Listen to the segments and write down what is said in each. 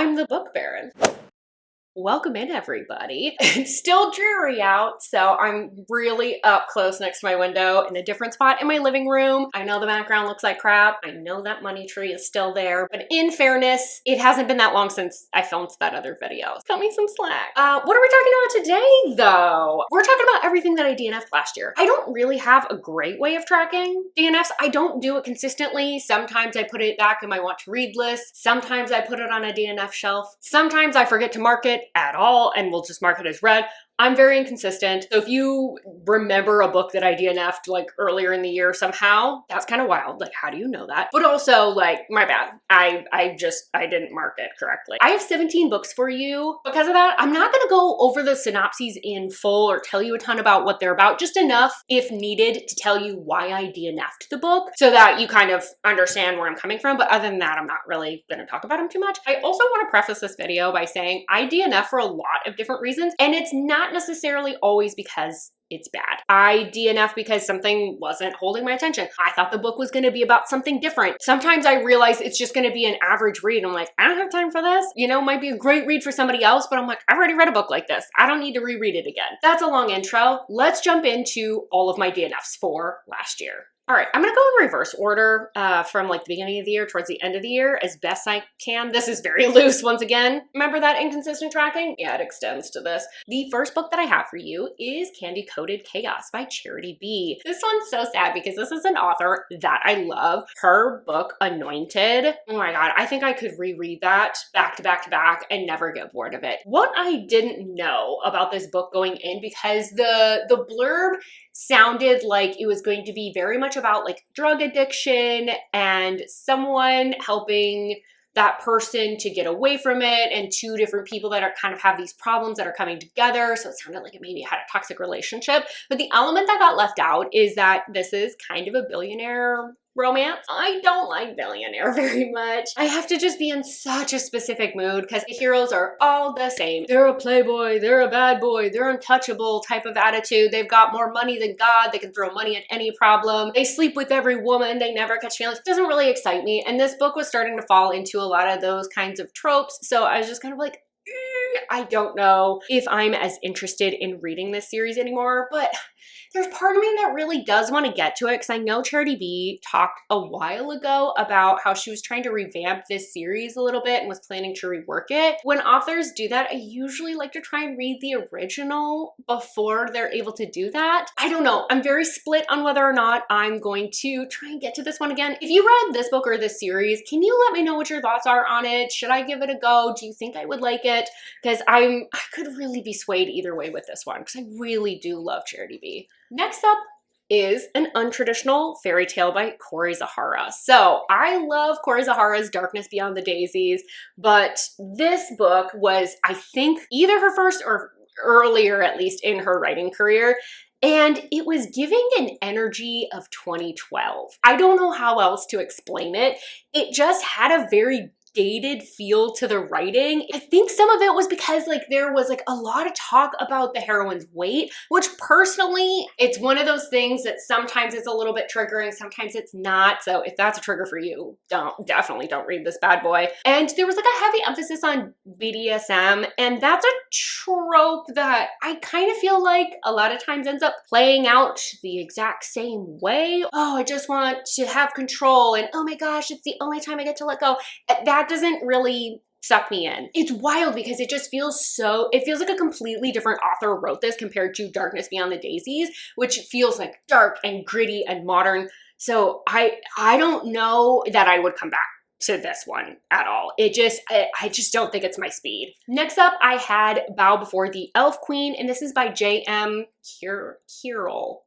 I'm the Book Baron. Welcome in, everybody. It's still dreary out, so I'm really up close next to my window in a different spot in my living room. I know the background looks like crap. I know that money tree is still there, but in fairness, it hasn't been that long since I filmed that other video. Cut me some slack. What are we talking about today, though? We're talking about everything that I DNF'd last year. I don't really have a great way of tracking DNFs. I don't do it consistently. Sometimes I put it back in my want to read list. Sometimes I put it on a DNF shelf. Sometimes I forget to mark it at all and we'll just mark it as read. I'm very inconsistent. So if you remember a book that I DNF'd like earlier in the year somehow, that's kind of wild. Like, how do you know that? But also, like, my bad. I didn't mark it correctly. I have 17 books for you. Because of that, I'm not gonna go over the synopses in full or tell you a ton about what they're about, just enough if needed to tell you why I DNF'd the book so that you kind of understand where I'm coming from. But other than that, I'm not really gonna talk about them too much. I also want to preface this video by saying I DNF for a lot of different reasons, and it's not necessarily always because it's bad. I DNF because something wasn't holding my attention. I thought the book was going to be about something different. Sometimes I realize it's just going to be an average read. I'm like, I don't have time for this. You know, it might be a great read for somebody else, but I'm like, I've already read a book like this. I don't need to reread it again. That's a long intro. Let's jump into all of my DNFs for last year. All right, I'm gonna go in reverse order from like the beginning of the year towards the end of the year as best I can. This is very loose once again. Remember that inconsistent tracking? Yeah, it extends to this. The first book that I have for you is Candy Coated Chaos by Charity B. This one's so sad because this is an author that I love. Her book, Anointed, oh my God, I think I could reread that back to back to back and never get bored of it. What I didn't know about this book going in, because the blurb sounded like it was going to be very much about like drug addiction and someone helping that person to get away from it, and two different people that are kind of have these problems that are coming together. So it sounded like it maybe had a toxic relationship. But the element that got left out is that this is kind of a billionaire romance. I don't like billionaire very much. I have to just be in such a specific mood because the heroes are all the same. They're a playboy, they're a bad boy, they're untouchable type of attitude. They've got more money than God. They can throw money at any problem. They sleep with every woman. They never catch feelings. It doesn't really excite me. And this book was starting to fall into a lot of those kinds of tropes. So I was just kind of like, I don't know if I'm as interested in reading this series anymore, but there's part of me that really does want to get to it because I know Charity B talked a while ago about how she was trying to revamp this series a little bit and was planning to rework it. When authors do that, I usually like to try and read the original before they're able to do that. I don't know. I'm very split on whether or not I'm going to try and get to this one again. If you read this book or this series, can you let me know what your thoughts are on it? Should I give it a go? Do you think I would like it? Because I could really be swayed either way with this one because I really do love Charity B. Next up is an untraditional fairy tale by Cory Zahara. So I love Cory Zahara's Darkness Beyond the Daisies, but this book was, I think, either her first or earlier, at least in her writing career. And it was giving an energy of 2012. I don't know how else to explain it. It just had a very dated feel to the writing. I think some of it was because like there was like a lot of talk about the heroine's weight, which personally, it's one of those things that sometimes it's a little bit triggering, sometimes it's not. So if that's a trigger for you, definitely don't read this bad boy. And there was like a heavy emphasis on BDSM, and that's a trope that I kind of feel like a lot of times ends up playing out the exact same way. Oh, I just want to have control, and oh my gosh, it's the only time I get to let go. That doesn't really suck me in. It's wild because it just feels it feels like a completely different author wrote this compared to Darkness Beyond the Daisies, which feels like dark and gritty and modern. So I don't know that I would come back to this one at all. I just don't think it's my speed. Next up, I had Bow Before the Elf Queen, and this is by J.M. Carroll.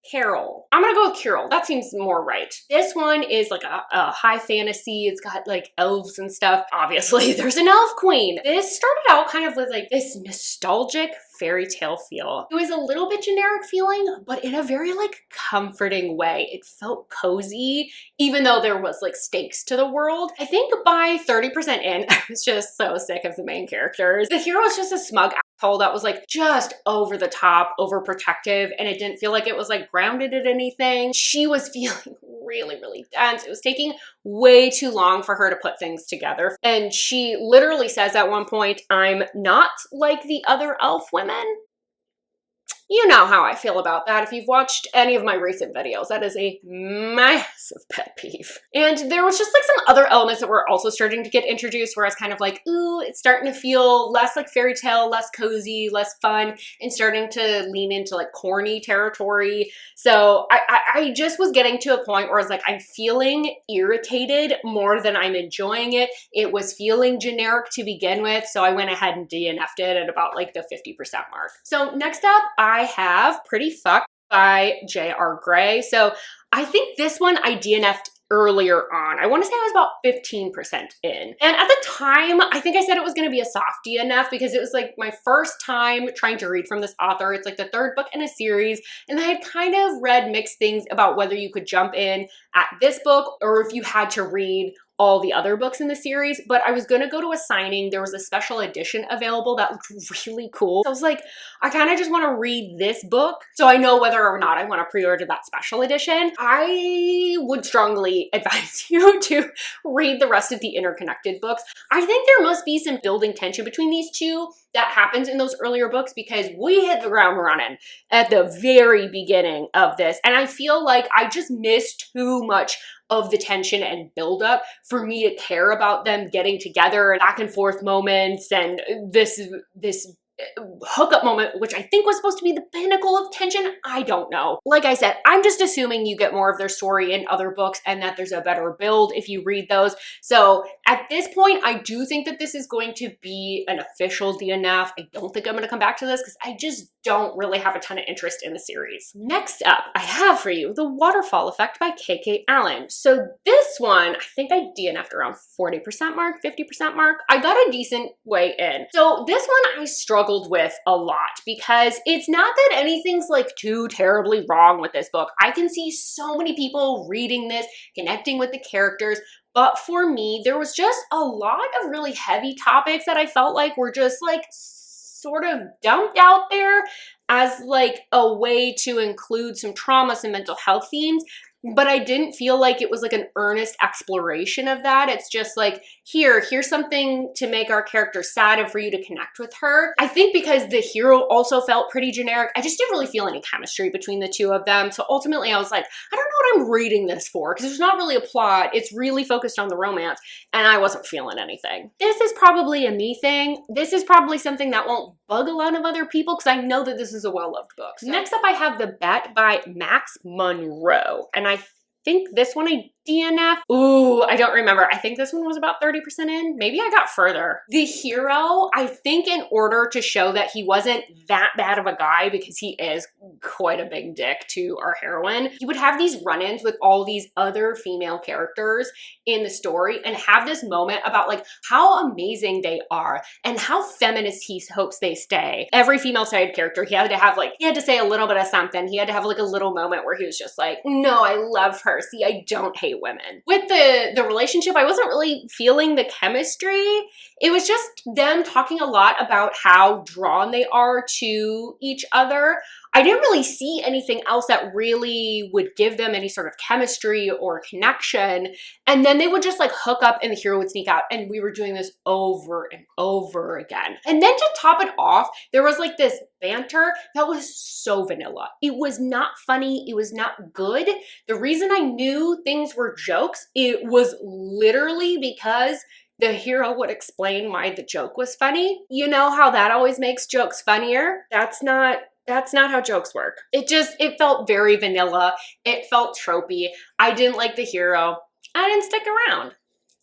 I'm gonna go with Carroll. That seems more right. This one is like a high fantasy. It's got like elves and stuff. Obviously, there's an elf queen. This started out kind of with like this nostalgic fairy tale feel. It was a little bit generic feeling, but in a very like comforting way. It felt cozy, even though there was like stakes to the world. I think by 30% in, I was just so sick of the main characters. The hero is just a smug told that was like just over the top, overprotective, and it didn't feel like it was like grounded in anything. She was feeling really, really dense. It was taking way too long for her to put things together. And she literally says at one point, "I'm not like the other elf women." You know how I feel about that. If you've watched any of my recent videos, that is a massive pet peeve. And there was just like some other elements that were also starting to get introduced where I was kind of like, ooh, it's starting to feel less like fairy tale, less cozy, less fun, and starting to lean into like corny territory. So I just was getting to a point where I was like, I'm feeling irritated more than I'm enjoying it. It was feeling generic to begin with, so I went ahead and DNF'd it at about like the 50% mark. So next up, I have Pretty Fucked by J.R. Gray. So I think this one I DNF'd earlier on. I want to say I was about 15% in. And at the time, I think I said it was going to be a soft DNF because it was like my first time trying to read from this author. It's like the third book in a series. And I had kind of read mixed things about whether you could jump in at this book or if you had to read all the other books in the series, but I was gonna go to a signing. There was a special edition available that looked really cool. So I was like, I kind of just want to read this book so I know whether or not I want to pre-order that special edition. I would strongly advise you to read the rest of the interconnected books. I think there must be some building tension between these two that happens in those earlier books because we hit the ground running at the very beginning of this. And I feel like I just missed too much of the tension and buildup for me to care about them getting together and back and forth moments and this hookup moment, which I think was supposed to be the pinnacle of tension. I don't know. Like I said, I'm just assuming you get more of their story in other books and that there's a better build if you read those. So at this point, I do think that this is going to be an official DNF. I don't think I'm going to come back to this because I just don't really have a ton of interest in the series. Next up, I have for you The Waterfall Effect by K.K. Allen. So this one, I think I DNF'd around 40% mark, 50% mark. I got a decent way in. So this one I struggled with a lot because it's not that anything's like too terribly wrong with this book. I can see so many people reading this, connecting with the characters, but for me, there was just a lot of really heavy topics that I felt like were just like sort of dumped out there as like a way to include some trauma, some mental health themes. But I didn't feel like it was like an earnest exploration of that. It's just like, here's something to make our character sad and for you to connect with her. I think because the hero also felt pretty generic, I just didn't really feel any chemistry between the two of them. So ultimately I was like, I don't know what I'm reading this for because there's not really a plot. It's really focused on the romance and I wasn't feeling anything. This is probably a me thing. This is probably something that won't bug a lot of other people because I know that this is a well-loved book. So. Next up I have The Bet by Max Monroe. And I think this one I DNF. Ooh, I don't remember. I think this one was about 30% in. Maybe I got further. The hero, I think in order to show that he wasn't that bad of a guy, because he is quite a big dick to our heroine, he would have these run-ins with all these other female characters in the story and have this moment about like how amazing they are and how feminist he hopes they stay. Every female side character, he had to say a little bit of something. He had to have like a little moment where he was just like, no, I love her. See, I don't hate women. With the relationship, I wasn't really feeling the chemistry. It was just them talking a lot about how drawn they are to each other. I didn't really see anything else that really would give them any sort of chemistry or connection. And then they would just like hook up and the hero would sneak out. And we were doing this over and over again. And then to top it off, there was like this banter that was so vanilla. It was not funny. It was not good. The reason I knew things were jokes, it was literally because the hero would explain why the joke was funny. You know how that always makes jokes funnier? That's not how jokes work. It felt very vanilla. It felt tropey. I didn't like the hero. I didn't stick around.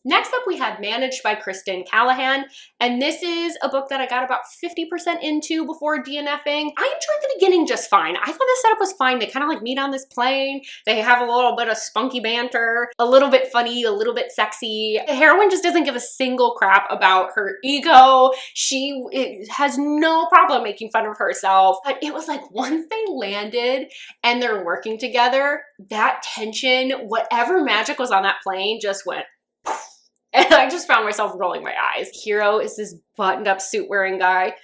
Next up, we have Managed by Kristen Callahan, and this is a book that I got about 50% into before DNFing. I enjoyed the beginning just fine. I thought the setup was fine. They kind of like meet on this plane. They have a little bit of spunky banter, a little bit funny, a little bit sexy. The heroine just doesn't give a single crap about her ego. She has no problem making fun of herself. But it was like once they landed and they're working together, that tension, whatever magic was on that plane just went and I just found myself rolling my eyes. Hero is this buttoned up suit wearing guy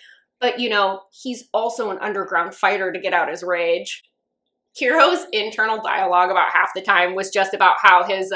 but you know, he's also an underground fighter to get out his rage. Hiro's internal dialogue about half the time was just about how his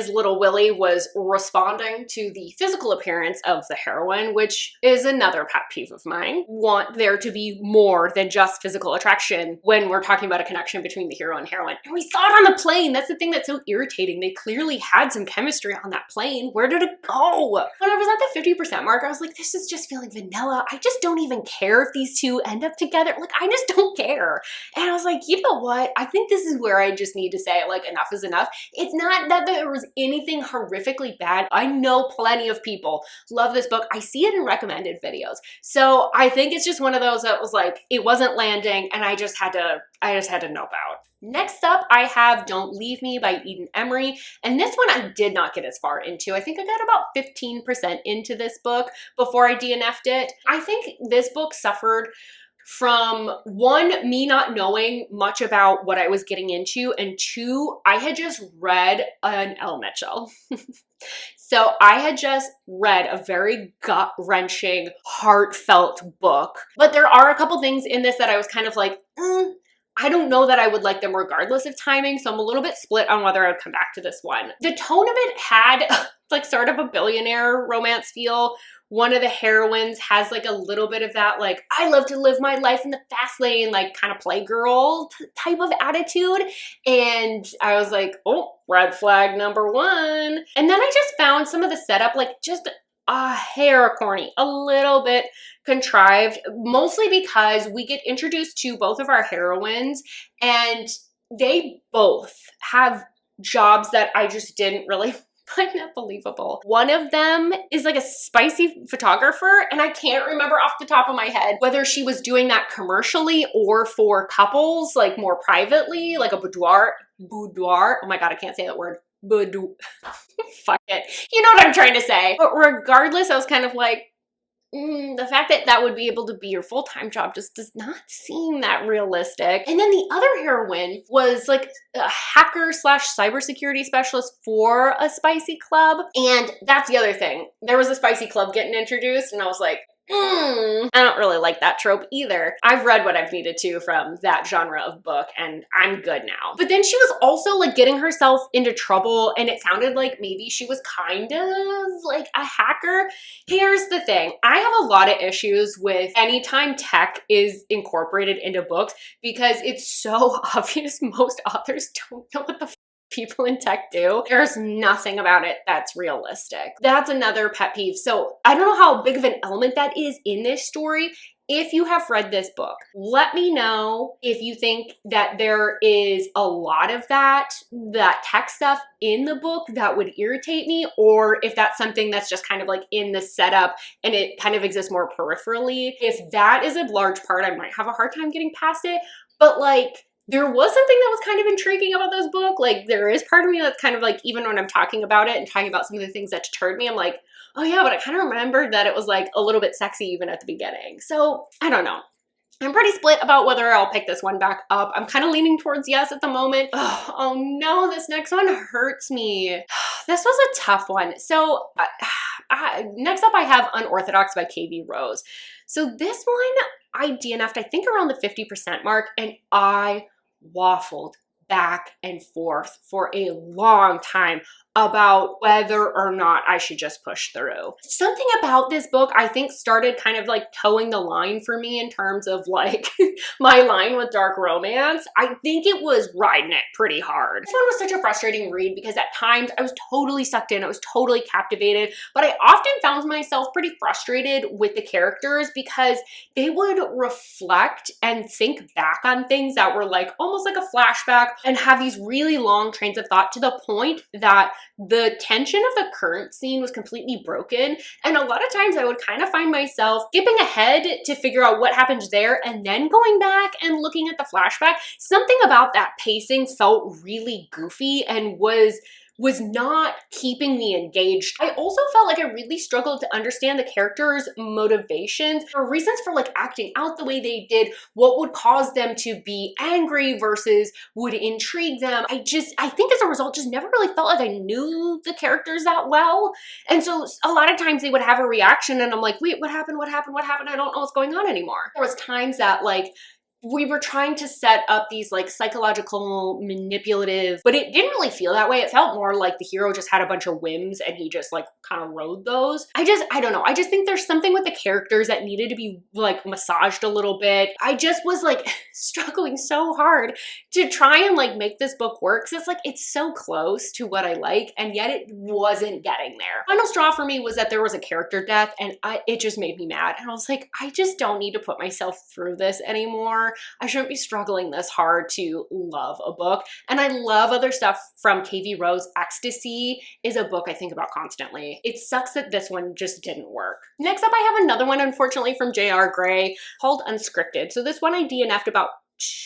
little Willie was responding to the physical appearance of the heroine, which is another pet peeve of mine. Want there to be more than just physical attraction when we're talking about a connection between the hero and heroine. And we saw it on the plane. That's the thing that's so irritating. They clearly had some chemistry on that plane. Where did it go? When I was at the 50% mark, I was like, this is just feeling vanilla. I just don't even care if these two end up together. Like, I just don't care. And I was like, you know what? I think this is where I just need to say, like, enough is enough. It's not that there was anything horrifically bad. I know plenty of people love this book. I see it in recommended videos. So I think it's just one of those that was like, it wasn't landing and I just had to nope out. Next up, I have Don't Leave Me by Eden Emery. And this one I did not get as far into. I think I got about 15% into this book before I DNF'd it. I think this book suffered from one, me not knowing much about what I was getting into, and two, I had just read an Elle Mitchell. So I had just read a very gut-wrenching, heartfelt book. But there are a couple things in this that I was kind of like, I don't know that I would like them regardless of timing, so I'm a little bit split on whether I would come back to this one. The tone of it had like sort of a billionaire romance feel. One of the heroines has like a little bit of that, like, I love to live my life in the fast lane, like kind of playgirl type of attitude. And I was like, oh, red flag number one. And then I just found some of the setup, like just a hair corny, a little bit contrived, mostly because we get introduced to both of our heroines and they both have jobs that I just didn't really find that believable. One of them is like a spicy photographer, and I can't remember off the top of my head whether she was doing that commercially or for couples, like more privately, like a boudoir. Oh my God, I can't say that word. Boudoir. Fuck it. You know what I'm trying to say. But regardless, I was kind of like, the fact that that would be able to be your full-time job just does not seem that realistic. And then the other heroine was like a hacker slash cybersecurity specialist for a spicy club. And that's the other thing. There was a spicy club getting introduced and I was like, I don't really like that trope either. I've read what I've needed to from that genre of book and I'm good now. But then she was also like getting herself into trouble and it sounded like maybe she was kind of like a hacker. Here's the thing. I have a lot of issues with anytime tech is incorporated into books because it's so obvious most authors don't know what the people in tech do. There's nothing about it that's realistic. That's another pet peeve. So I don't know how big of an element that is in this story. If you have read this book, let me know if you think that there is a lot of that tech stuff in the book that would irritate me, or if that's something that's just kind of like in the setup and it kind of exists more peripherally. If that is a large part, I might have a hard time getting past it. But like, there was something that was kind of intriguing about this book. Like, there is part of me that's kind of like, even when I'm talking about it and talking about some of the things that deterred me, I'm like, oh yeah, but I kind of remembered that it was like a little bit sexy even at the beginning. So I don't know. I'm pretty split about whether I'll pick this one back up. I'm kind of leaning towards yes at the moment. Oh no, this next one hurts me. This was a tough one. So next up I have Unorthodox by KV Rose. So this one I DNF'd I think around the 50% mark and I waffled back and forth for a long time about whether or not I should just push through. Something about this book I think started kind of like towing the line for me in terms of like my line with dark romance. I think it was riding it pretty hard. This one was such a frustrating read because at times I was totally sucked in, I was totally captivated, but I often found myself pretty frustrated with the characters because they would reflect and think back on things that were like almost like a flashback and have these really long trains of thought to the point that the tension of the current scene was completely broken. And a lot of times I would kind of find myself skipping ahead to figure out what happened there and then going back and looking at the flashback. Something about that pacing felt really goofy and was was not keeping me engaged. I also felt like I really struggled to understand the characters' motivations or reasons for like acting out the way they did, what would cause them to be angry versus would intrigue them. I think as a result, just never really felt like I knew the characters that well. And so a lot of times they would have a reaction and I'm like, wait, what happened? What happened? What happened? I don't know what's going on anymore. There was times that like we were trying to set up these like psychological manipulative, but it didn't really feel that way. It felt more like the hero just had a bunch of whims and he just like kind of rode those. I don't know. I just think there's something with the characters that needed to be like massaged a little bit. I just was like struggling so hard to try and like make this book work. So it's like, it's so close to what I like and yet it wasn't getting there. Final straw for me was that there was a character death and it just made me mad. And I was like, I just don't need to put myself through this anymore. I shouldn't be struggling this hard to love a book. And I love other stuff from KV Rose. Ecstasy is a book I think about constantly. It sucks that this one just didn't work. Next up, I have another one, unfortunately, from J.R. Gray called Unscripted. So this one I DNF'd about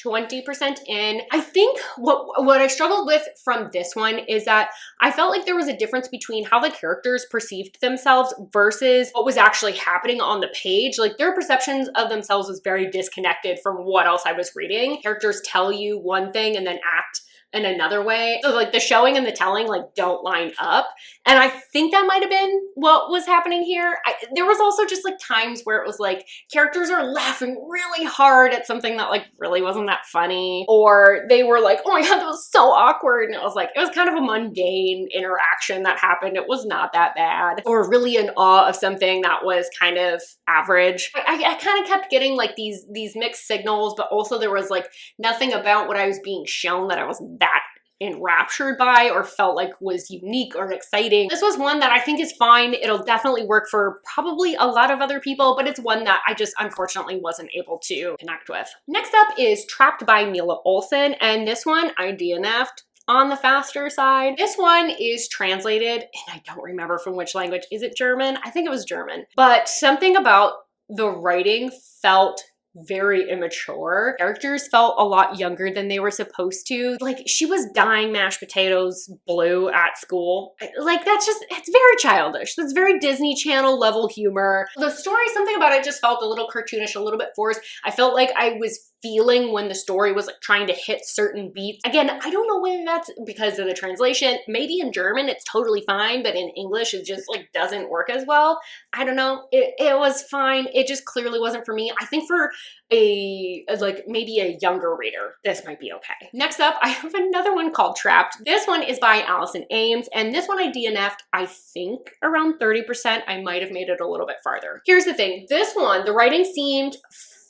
20% in. I think what I struggled with from this one is that I felt like there was a difference between how the characters perceived themselves versus what was actually happening on the page. Like their perceptions of themselves was very disconnected from what else I was reading. Characters tell you one thing and then act in another way. So like the showing and the telling like don't line up. And I think that might have been what was happening here. There was also just like times where it was like characters are laughing really hard at something that like really wasn't that funny. Or they were like, oh my God, that was so awkward. And it was kind of a mundane interaction that happened. It was not that bad. Or really in awe of something that was kind of average. I kind of kept getting like these mixed signals, but also there was like nothing about what I was being shown that I was that enraptured by or felt like was unique or exciting. This was one that I think is fine. It'll definitely work for probably a lot of other people, but it's one that I just unfortunately wasn't able to connect with. Next up is Trapped by Mila Olsen, and this one I DNF'd on the faster side. This one is translated, and I don't remember from which language. Is it German? I think it was German. But something about the writing felt very immature. Characters felt a lot younger than they were supposed to. Like she was dyeing mashed potatoes blue at school. Like it's very childish. That's very Disney Channel level humor. The story, something about it just felt a little cartoonish, a little bit forced. I felt like I was feeling when the story was like trying to hit certain beats. Again, I don't know whether that's because of the translation. Maybe in German it's totally fine, but in English it just like doesn't work as well. I don't know. It was fine. It just clearly wasn't for me. I think for maybe a younger reader, this might be okay. Next up, I have another one called Trapped. This one is by Alison, and this one I DNF'd, I think around 30%. I might have made it a little bit farther. Here's the thing. This one, the writing seemed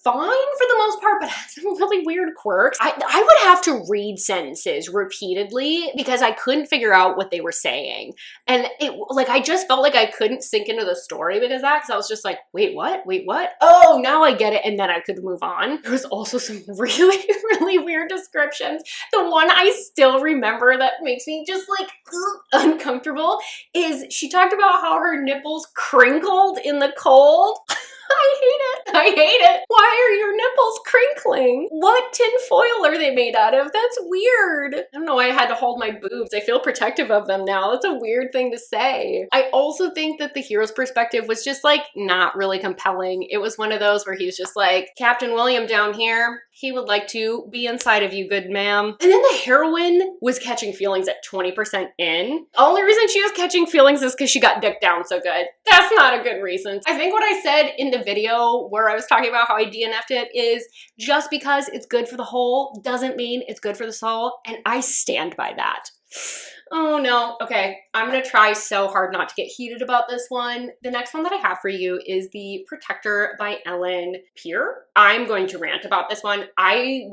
fine for the most part, but had some really weird quirks. I would have to read sentences repeatedly because I couldn't figure out what they were saying. And I just felt like I couldn't sink into the story because of that, because I was just like, wait, what? Wait, what? Oh, now I get it. And then I could move on. There was also some really, really weird descriptions. The one I still remember that makes me just like uncomfortable is she talked about how her nipples crinkled in the cold. I hate it. I hate it. Why are your nipples crinkling? What tinfoil are they made out of? That's weird. I don't know why I had to hold my boobs. I feel protective of them now. That's a weird thing to say. I also think that the hero's perspective was just like not really compelling. It was one of those where he was just like, Captain William down here, he would like to be inside of you, good ma'am. And then the heroine was catching feelings at 20% in. The only reason she was catching feelings is because she got dicked down so good. That's not a good reason. I think what I said in the video where I was talking about how I DNF'd it is just because it's good for the whole doesn't mean it's good for the soul, and I stand by that. Oh no. Okay, I'm gonna try so hard not to get heated about this one. The next one that I have for you is The Protector by Ellen Peer. I'm going to rant about this one. I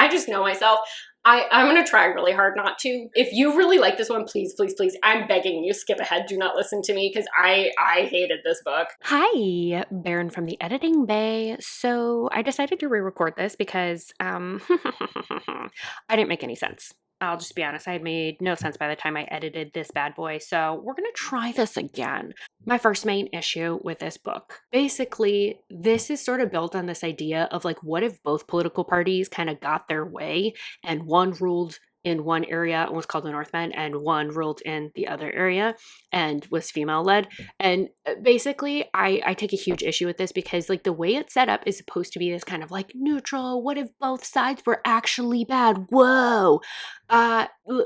just know myself. I'm going to try really hard not to. If you really like this one, please, please, please, I'm begging you, skip ahead. Do not listen to me because I hated this book. Hi, Baron from the editing bay. So I decided to re-record this because I didn't make any sense. I'll just be honest, I had made no sense by the time I edited this bad boy, so we're going to try this again. My first main issue with this book. Basically, this is sort of built on this idea of like, what if both political parties kind of got their way and one ruled in one area and was called the Northmen, and one ruled in the other area and was female led. And basically, I take a huge issue with this because like the way it's set up is supposed to be this kind of like neutral. What if both sides were actually bad? Whoa.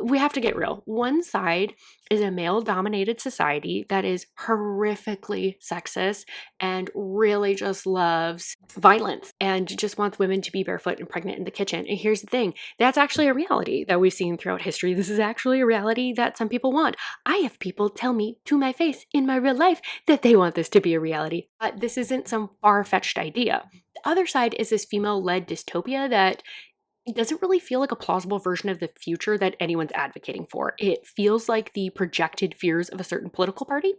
We have to get real. One side is a male dominated society that is horrifically sexist and really just loves violence and just wants women to be barefoot and pregnant in the kitchen. And here's the thing, that's actually a reality that we've seen throughout history. This is actually a reality that some people want. I have people tell me to my face in my real life that they want this to be a reality. This isn't some far-fetched idea. The other side is this female-led dystopia that it doesn't really feel like a plausible version of the future that anyone's advocating for. It feels like the projected fears of a certain political party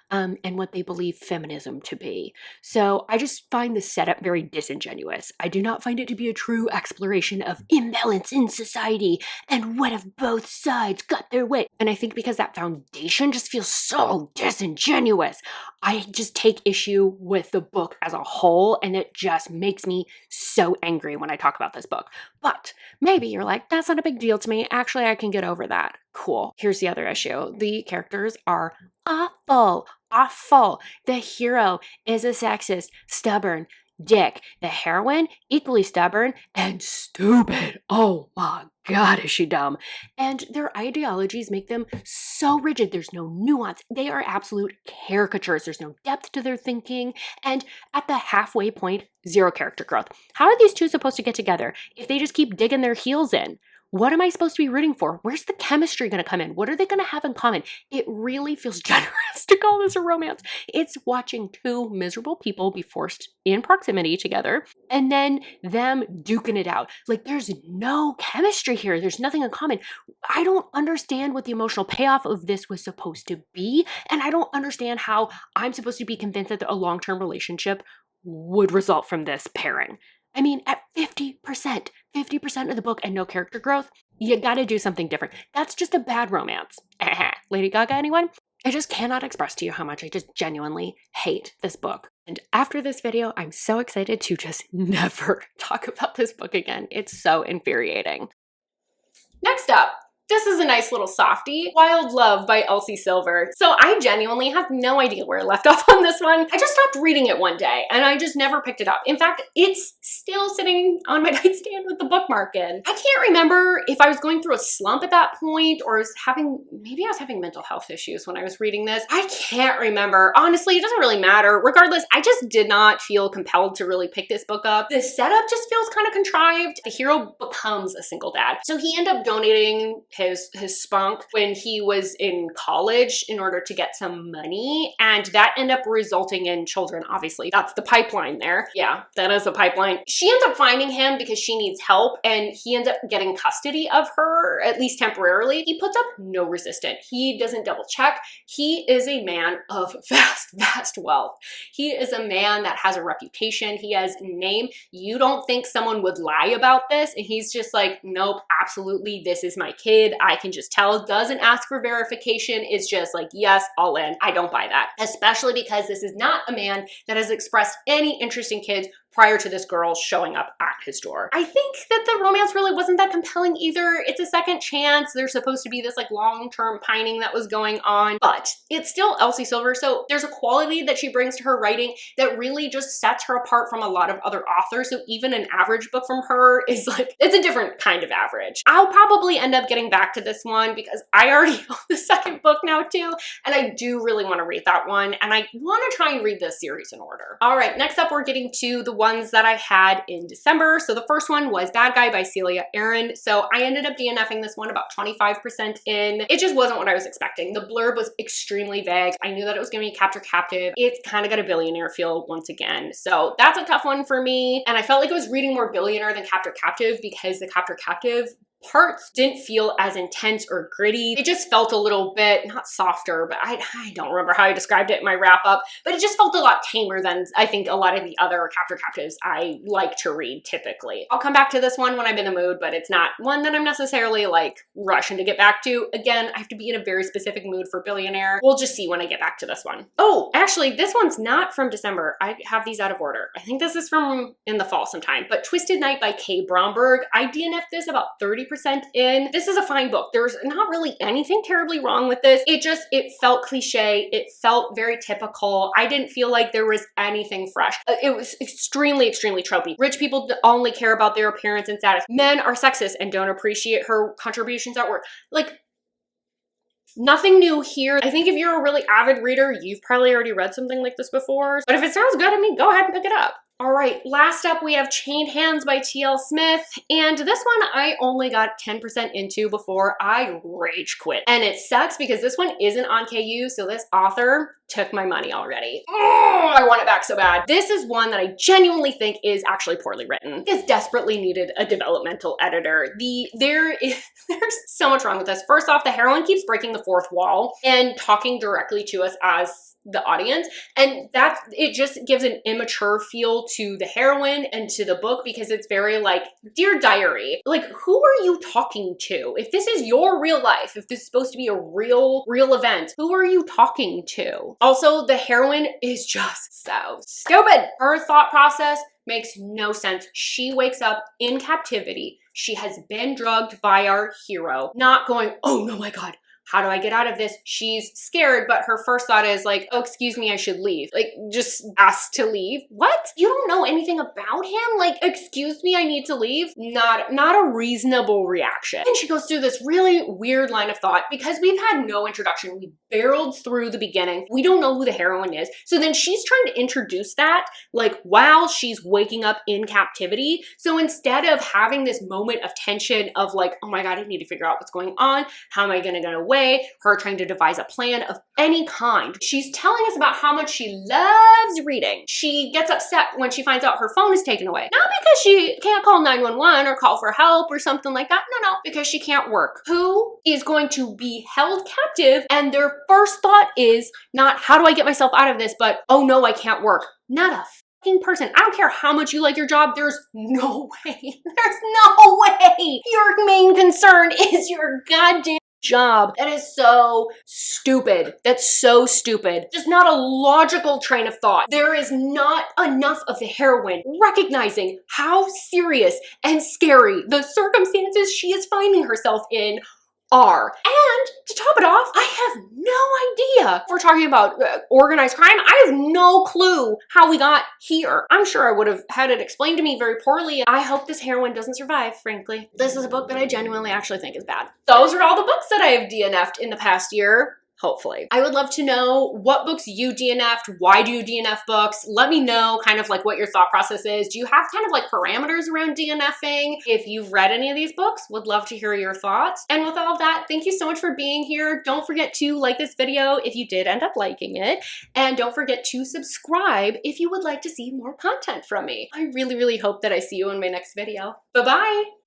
and what they believe feminism to be. So I just find the setup very disingenuous. I do not find it to be a true exploration of imbalance in society and what if both sides got their way. And I think because that foundation just feels so disingenuous, I just take issue with the book as a whole, and it just makes me so angry when I talk about this book. But maybe you're like, that's not a big deal to me. Actually, I can get over that. Cool. Here's the other issue. The characters are awful. Awful. The hero is a sexist, stubborn dick. The heroine, equally stubborn and stupid. Oh my God, is she dumb? And their ideologies make them so rigid. There's no nuance. They are absolute caricatures. There's no depth to their thinking. And at the halfway point, zero character growth. How are these two supposed to get together if they just keep digging their heels in? What am I supposed to be rooting for? Where's the chemistry going to come in? What are they going to have in common? It really feels generous to call this a romance. It's watching two miserable people be forced in proximity together and then them duking it out. Like there's no chemistry here. There's nothing in common. I don't understand what the emotional payoff of this was supposed to be. And I don't understand how I'm supposed to be convinced that a long-term relationship would result from this pairing. I mean, at 50% of the book and no character growth, you gotta do something different. That's just a bad romance. Lady Gaga, anyone? I just cannot express to you how much I just genuinely hate this book. And after this video, I'm so excited to just never talk about this book again. It's so infuriating. Next up, this is a nice little softie, Wild Love by Elsie Silver. So I genuinely have no idea where I left off on this one. I just stopped reading it one day and I just never picked it up. In fact, it's still sitting on my nightstand with the bookmark in. I can't remember if I was going through a slump at that point or maybe I was having mental health issues when I was reading this. I can't remember. Honestly, it doesn't really matter. Regardless, I just did not feel compelled to really pick this book up. The setup just feels kind of contrived. The hero becomes a single dad. So he ended up donating his spunk when he was in college in order to get some money, and that ended up resulting in children. Obviously, that's the pipeline there. Yeah, that is a pipeline. She ends up finding him because she needs help, and he ends up getting custody of her, at least temporarily. He puts up no resistance. He doesn't double check. He is a man of vast wealth. He is a man that has a reputation. He has a name. You don't think someone would lie about this, and he's just like, nope, absolutely, this is my kid. I can just tell. Doesn't ask for verification. It's just like, yes, all in. I don't buy that. Especially because this is not a man that has expressed any interest in kids prior to this girl showing up at his door. I think that the romance really wasn't that compelling either. It's a second chance. There's supposed to be this like long-term pining that was going on, but it's still Elsie Silver. So there's a quality that she brings to her writing that really just sets her apart from a lot of other authors. So even an average book from her is like, it's a different kind of average. I'll probably end up getting back to this one because I already own the second book now too. And I do really want to read that one. And I want to try and read this series in order. All right, next up, we're getting to the ones that I had in December. So the first one was Bad Guy by Celia Aaron. So I ended up DNFing this one about 25% in. It just wasn't what I was expecting. The blurb was extremely vague. I knew that it was going to be Capture Captive. It's kind of got a billionaire feel once again. So that's a tough one for me. And I felt like I was reading more billionaire than Capture Captive because the Capture Captive parts didn't feel as intense or gritty. It just felt a little bit, not softer, but I don't remember how I described it in my wrap up, but it just felt a lot tamer than I think a lot of the other Capture Captives I like to read typically. I'll come back to this one when I'm in the mood, but it's not one that I'm necessarily like rushing to get back to. Again, I have to be in a very specific mood for Billionaire. We'll just see when I get back to this one. Oh, actually, this one's not from December. I have these out of order. I think this is from in the fall sometime, but Twisted Night by Kay Bromberg. I DNF'd this about 30% 30% in. This is a fine book. There's not really anything terribly wrong with this. It felt cliche. It felt very typical. I didn't feel like there was anything fresh. It was extremely, extremely tropey. Rich people only care about their appearance and status. Men are sexist and don't appreciate her contributions at work. Like, nothing new here. I think if you're a really avid reader, you've probably already read something like this before. But if it sounds good to me, go ahead and pick it up. All right, last up we have Chained Hands by T.L. Smith, and this one I only got 10% into before I rage quit. And it sucks because this one isn't on KU, so this author took my money already. Oh, I want it back so bad. This is one that I genuinely think is actually poorly written. It desperately needed a developmental editor. There's so much wrong with this. First off, the heroine keeps breaking the fourth wall and talking directly to us as the audience, and it just gives an immature feel to the heroine and to the book because it's very like, Dear Diary, like, who are you talking to? If this is your real life, if this is supposed to be a real event, who are you talking to? Also, the heroine is just so stupid. Her thought process makes no sense. She wakes up in captivity. She has been drugged by our hero, not going, oh no, my God, how do I get out of this? She's scared, but her first thought is like, oh, excuse me, I should leave. Like, just ask to leave. What? You don't know anything about him? Like, excuse me, I need to leave? Not a reasonable reaction. And she goes through this really weird line of thought because we've had no introduction. We barreled through the beginning. We don't know who the heroine is. So then she's trying to introduce that like while she's waking up in captivity. So instead of having this moment of tension of like, oh my God, I need to figure out what's going on. How am I gonna get away? Her trying to devise a plan of any kind. She's telling us about how much she loves reading. She gets upset when she finds out her phone is taken away. Not because she can't call 911 or call for help or something like that. No, because she can't work. Who is going to be held captive? And their first thought is not, how do I get myself out of this? But, oh no, I can't work. Not a person. I don't care how much you like your job. There's no way. There's no way. Your main concern is your goddamn job. That is so stupid. That's so stupid. Just not a logical train of thought. There is not enough of the heroine recognizing how serious and scary the circumstances she is finding herself in are. And to top it off, I have no idea. If we're talking about organized crime, I have no clue how we got here. I'm sure I would have had it explained to me very poorly. I hope this heroine doesn't survive, frankly. This is a book that I genuinely actually think is bad. Those are all the books that I have DNF'd in the past year. Hopefully. I would love to know what books you DNF'd. Why do you DNF books? Let me know kind of like what your thought process is. Do you have kind of like parameters around DNFing? If you've read any of these books, would love to hear your thoughts. And with all of that, thank you so much for being here. Don't forget to like this video if you did end up liking it. And don't forget to subscribe if you would like to see more content from me. I really, really hope that I see you in my next video. Bye-bye.